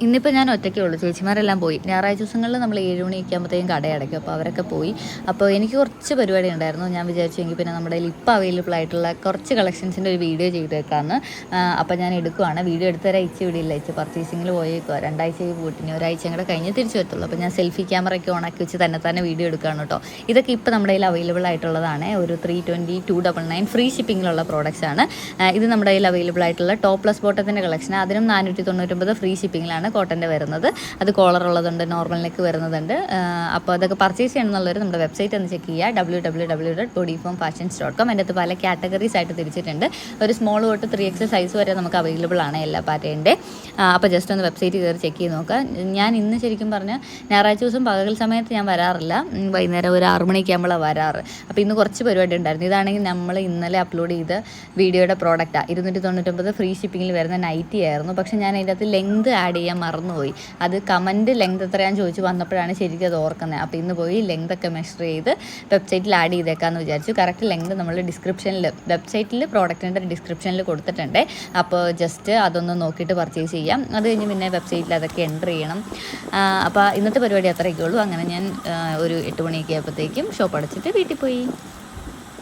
ഇന്നിപ്പോൾ ഞാൻ ഒറ്റയ്ക്കേ ഉള്ളൂ, ചേച്ചിമാരെല്ലാം പോയി. ഞായറാഴ്ച ദിവസങ്ങളിൽ നമ്മൾ 7 മണിയൊക്കെ ആകുമ്പോഴത്തേക്കും കടയടയ്ക്കും. അപ്പോൾ അവരൊക്കെ പോയി. അപ്പോൾ എനിക്ക് കുറച്ച് പരിപാടി ഉണ്ടായിരുന്നു. ഞാൻ വിചാരിച്ചെങ്കിൽ പിന്നെ നമ്മുടെ ഇപ്പോൾ അവൈലബിൾ ആയിട്ടുള്ള കുറച്ച് കളക്ഷൻസിൻ്റെ ഒരു വീഡിയോ ചെയ്തേക്കാമെന്ന്. അപ്പോൾ ഞാൻ എടുക്കുവാണ്. വീഡിയോ എടുത്തുതരാൻ ഇവിടെ ഇല്ല. പർച്ചേസിങ്ങിൽ പോയേക്കുക. 2 ആഴ്ച പോയിട്ട് ഇനി ഒരാഴ്ചയും കൂടെ കഴിഞ്ഞ് തിരിച്ചു വരത്തുള്ളൂ. അപ്പോൾ ഞാൻ സെൽഫി ക്യാമറയൊക്കെ ഓണാക്കി വെച്ച് തന്നെ വീഡിയോ എടുക്കുകയാണ് കേട്ടോ. ഇതൊക്കെ ഇപ്പോൾ നമ്മുടെ കയ്യിൽ അവൈലബിൾ ആയിട്ടുള്ളതാണ്. ഒരു 320-299 ഫ്രീ ഷിപ്പിങ്ങിലുള്ള പ്രോഡക്റ്റ്സ് ആണ്. ഇത് നമ്മുടെ കയ്യിൽ അവൈലബിൾ ആയിട്ടുള്ള ടോപ്പ്ലെസ് ബോട്ടത്തിൻ്റെ കളക്ഷൻ. അതിനും 499 ഫ്രീ ഷിപ്പിങ്ങിലാണ് കോട്ടൻ്റെ വരുന്നത്. അത് കോളർ ഉള്ളതുണ്ട്, നോർമൽ നെക്ക് വരുന്നതുണ്ട്. അപ്പോൾ അതൊക്കെ പർച്ചേസ് ചെയ്യണമെന്നുള്ളവർ നമ്മുടെ വെബ്സൈറ്റ് ഒന്ന് ചെക്ക് ചെയ്യുക, www.bodyformfashions.com. അതിൻ്റെ അകത്ത് പല കാറ്റഗറീസ് ആയിട്ട് തിരിച്ചിട്ടുണ്ട്. ഒരു സ്മോൾ തൊട്ട് 3XL സൈസ് വരെ നമുക്ക് അവൈലബിൾ ആണ് എല്ലാ പാറ്റേണിൻ്റെ. അപ്പോൾ ജസ്റ്റ് ഒന്ന് വെബ്സൈറ്റ് കയറി ചെക്ക് ചെയ്ത് നോക്കുക. ഞാൻ ഇന്ന് ശരിക്കും പറഞ്ഞാൽ ഞായറാഴ്ച ദിവസം പകൽ സമയത്ത് ഞാൻ വരാറില്ല, വൈകുന്നേരം ഒരു 6 മണിക്ക് ആകുമ്പോഴാണ് വരാറ്. അപ്പോൾ ഇന്ന് കുറച്ച് പരിപാടി ഉണ്ടായിരുന്നു. ഇതാണെങ്കിൽ നമ്മൾ ഇന്നലെ അപ്ലോഡ് ചെയ്ത വീഡിയോയുടെ പ്രോഡക്റ്റാണ്. 299 ഫ്രീ ഷിപ്പിങ്ങിൽ വരുന്ന നൈറ്റി ആയിരുന്നു. പക്ഷേ ഞാൻ അതിൻ്റെ അകത്ത് ലെങ്ത് ആഡ് ചെയ്യാൻ മറന്നുപോയി. അത് കമൻറ്റ് ലെങ്ത് എത്രയാണെന്ന് ചോദിച്ച് വന്നപ്പോഴാണ് ശരിക്കും അത് ഓർക്കുന്നത്. അപ്പോൾ ഇന്ന് പോയി ലെങ്തൊക്കെ മെഷർ ചെയ്ത് വെബ്സൈറ്റിൽ ആഡ് ചെയ്തേക്കാമെന്ന് വിചാരിച്ചു. കറക്റ്റ് ലെങ്ത് നമ്മൾ വെബ്സൈറ്റിൽ പ്രോഡക്റ്റിൻ്റെ ഡിസ്ക്രിപ്ഷനിൽ കൊടുത്തിട്ടുണ്ട്. അപ്പോൾ ജസ്റ്റ് അതൊന്ന് നോക്കിയിട്ട് പർച്ചേസ് ചെയ്യാം. അത് കഴിഞ്ഞ് പിന്നെ വെബ്സൈറ്റിൽ അതൊക്കെ എൻ്റർ ചെയ്യണം. അപ്പോൾ ഇന്നത്തെ പരിപാടി അത്രയൊക്കെ ഉള്ളൂ. അങ്ങനെ ഞാൻ ഒരു 8 മണിയൊക്കെ ആയപ്പോഴത്തേക്കും ഷോപ്പ് അടച്ചിട്ട് വീട്ടിൽ പോയി.